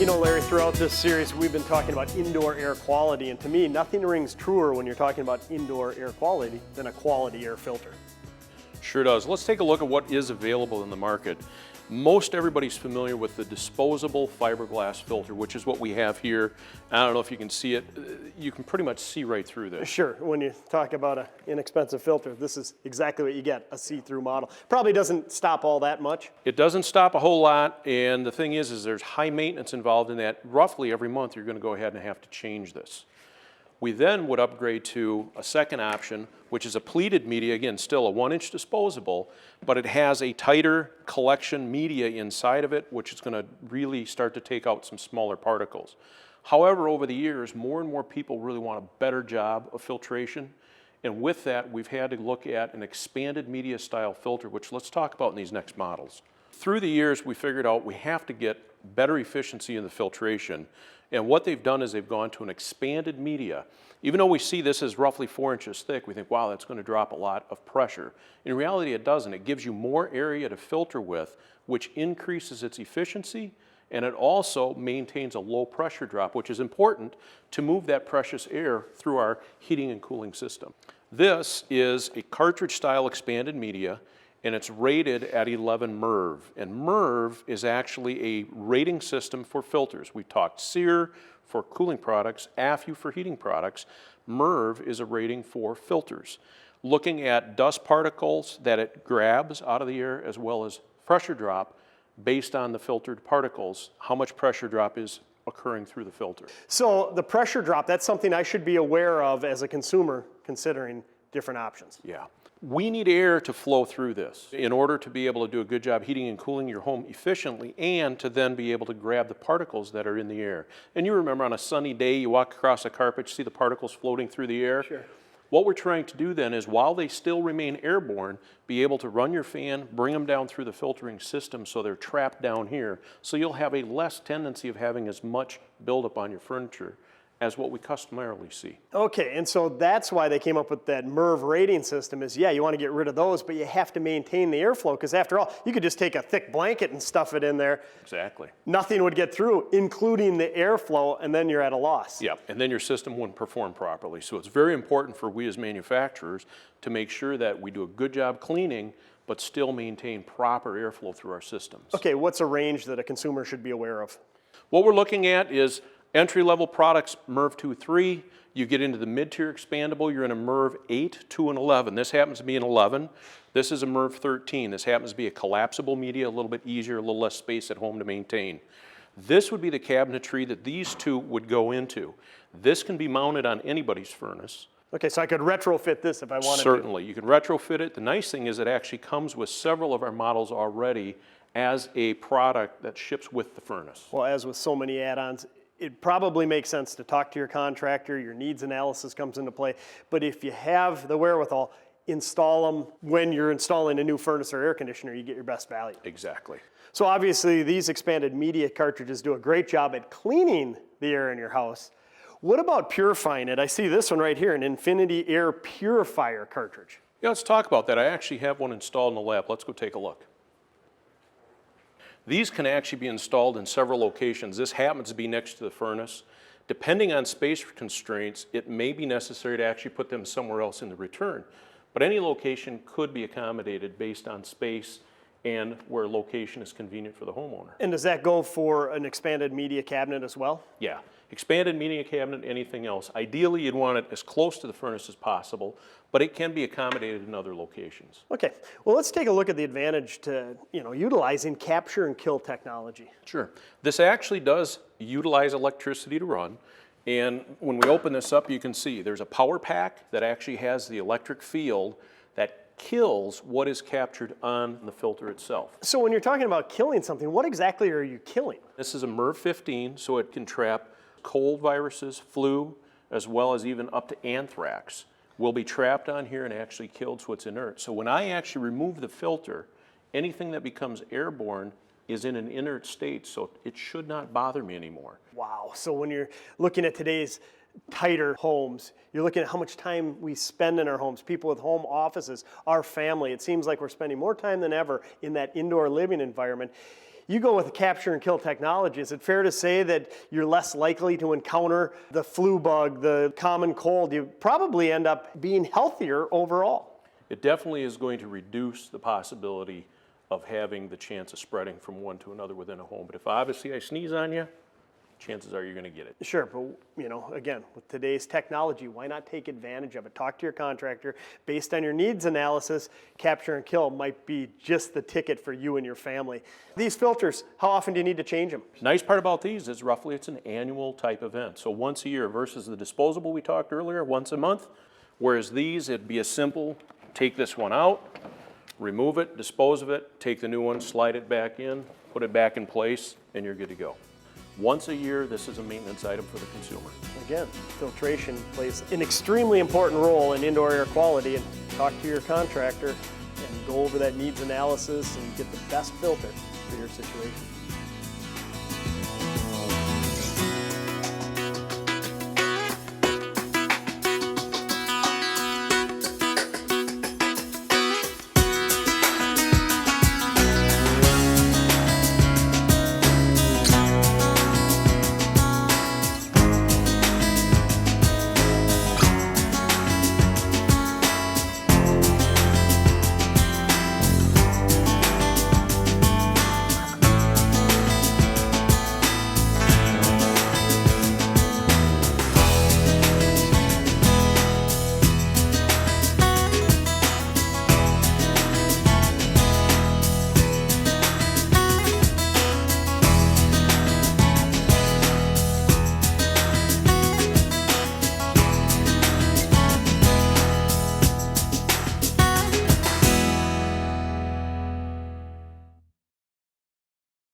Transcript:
know, Larry, throughout this series, we've been talking about indoor air quality, and to me, nothing rings truer when you're talking about indoor air quality than a quality air filter. Sure does. Let's take a look at what is available in the market. Most everybody's familiar with the disposable fiberglass filter, which is what we have here. I don't know if you can see it. You can pretty much see right through this. Sure, when you talk about an inexpensive filter, this is exactly what you get, a see-through model. Probably doesn't stop all that much. It doesn't stop a whole lot, and the thing is there's high maintenance involved in that. Roughly every month you're going to go ahead and have to change this. We then would upgrade to a second option, which is a pleated media, again, still a 1-inch disposable, but it has a tighter collection media inside of it, which is going to really start to take out some smaller particles. However, over the years, more and more people really want a better job of filtration. And with that, we've had to look at an expanded media style filter, which let's talk about in these next models. Through the years, we figured out we have to get better efficiency in the filtration. And what they've done is they've gone to an expanded media. Even though we see this as roughly 4 inches thick, we think, wow, that's going to drop a lot of pressure. In reality, it doesn't. It gives you more area to filter with, which increases its efficiency, and it also maintains a low pressure drop, which is important to move that precious air through our heating and cooling system. This is a cartridge-style expanded media, and it's rated at 11 MERV. And MERV is actually a rating system for filters. We've talked SEER for cooling products, AFU for heating products. MERV is a rating for filters. Looking at dust particles that it grabs out of the air, as well as pressure drop based on the filtered particles, how much pressure drop is occurring through the filter. So the pressure drop, that's something I should be aware of as a consumer considering different options. Yeah. We need air to flow through this in order to be able to do a good job heating and cooling your home efficiently, and to then be able to grab the particles that are in the air. And you remember on a sunny day, you walk across a carpet, you see the particles floating through the air? Sure. What we're trying to do then is, while they still remain airborne, be able to run your fan, bring them down through the filtering system so they're trapped down here. So you'll have a less tendency of having as much buildup on your furniture as what we customarily see. Okay, and so that's why they came up with that MERV rating system is, yeah, you want to get rid of those, but you have to maintain the airflow, because after all, you could just take a thick blanket and stuff it in there. Exactly. Nothing would get through, including the airflow, and then you're at a loss. Yeah, and then your system wouldn't perform properly. So it's very important for we as manufacturers to make sure that we do a good job cleaning, but still maintain proper airflow through our systems. Okay, what's a range that a consumer should be aware of? What we're looking at is entry-level products, MERV 2.3. You get into the mid-tier expandable, you're in a MERV 8, 2, and 11. This happens to be an 11. This is a MERV 13. This happens to be a collapsible media, a little bit easier, a little less space at home to maintain. This would be the cabinetry that these two would go into. This can be mounted on anybody's furnace. Okay, so I could retrofit this if I wanted to. Certainly, you can retrofit it. The nice thing is it actually comes with several of our models already as a product that ships with the furnace. Well, as with so many add-ons, it probably makes sense to talk to your contractor. Your needs analysis comes into play. But if you have the wherewithal, install them when you're installing a new furnace or air conditioner, you get your best value. Exactly. So obviously these expanded media cartridges do a great job at cleaning the air in your house. What about purifying it? I see this one right here, an Infinity Air Purifier cartridge. Yeah, let's talk about that. I actually have one installed in the lab. Let's go take a look. These can actually be installed in several locations. This happens to be next to the furnace. Depending on space constraints, it may be necessary to actually put them somewhere else in the return. But any location could be accommodated based on space and where location is convenient for the homeowner. And does that go for an expanded media cabinet as well? Yeah. Expanded media cabinet, anything else. Ideally, you'd want it as close to the furnace as possible, but it can be accommodated in other locations. Okay, well, let's take a look at the advantage to, utilizing capture and kill technology. Sure. This actually does utilize electricity to run. And when we open this up, you can see there's a power pack that actually has the electric field that kills what is captured on the filter itself. So when you're talking about killing something, what exactly are you killing? This is a MERV 15, so it can trap cold viruses, flu, as well as even up to anthrax will be trapped on here and actually killed, so it's inert. So when I actually remove the filter, anything that becomes airborne is in an inert state, so it should not bother me anymore. Wow, so when you're looking at today's tighter homes, you're looking at how much time we spend in our homes, people with home offices, our family. It seems like we're spending more time than ever in that indoor living environment. You go with a capture and kill technology. Is it fair to say that you're less likely to encounter the flu bug, the common cold? You probably end up being healthier overall. It definitely is going to reduce the possibility of having the chance of spreading from one to another within a home. But if obviously I sneeze on you, chances are you're going to get it. Sure, but again, with today's technology, why not take advantage of it? Talk to your contractor. Based on your needs analysis, capture and kill might be just the ticket for you and your family. These filters, how often do you need to change them? Nice part about these is roughly it's an annual type event. So once a year versus the disposable we talked earlier, once a month. Whereas these, it'd be a simple, take this one out, remove it, dispose of it, take the new one, slide it back in, put it back in place, and you're good to go. Once a year, this is a maintenance item for the consumer. Again, filtration plays an extremely important role in indoor air quality, and talk to your contractor and go over that needs analysis and get the best filter for your situation.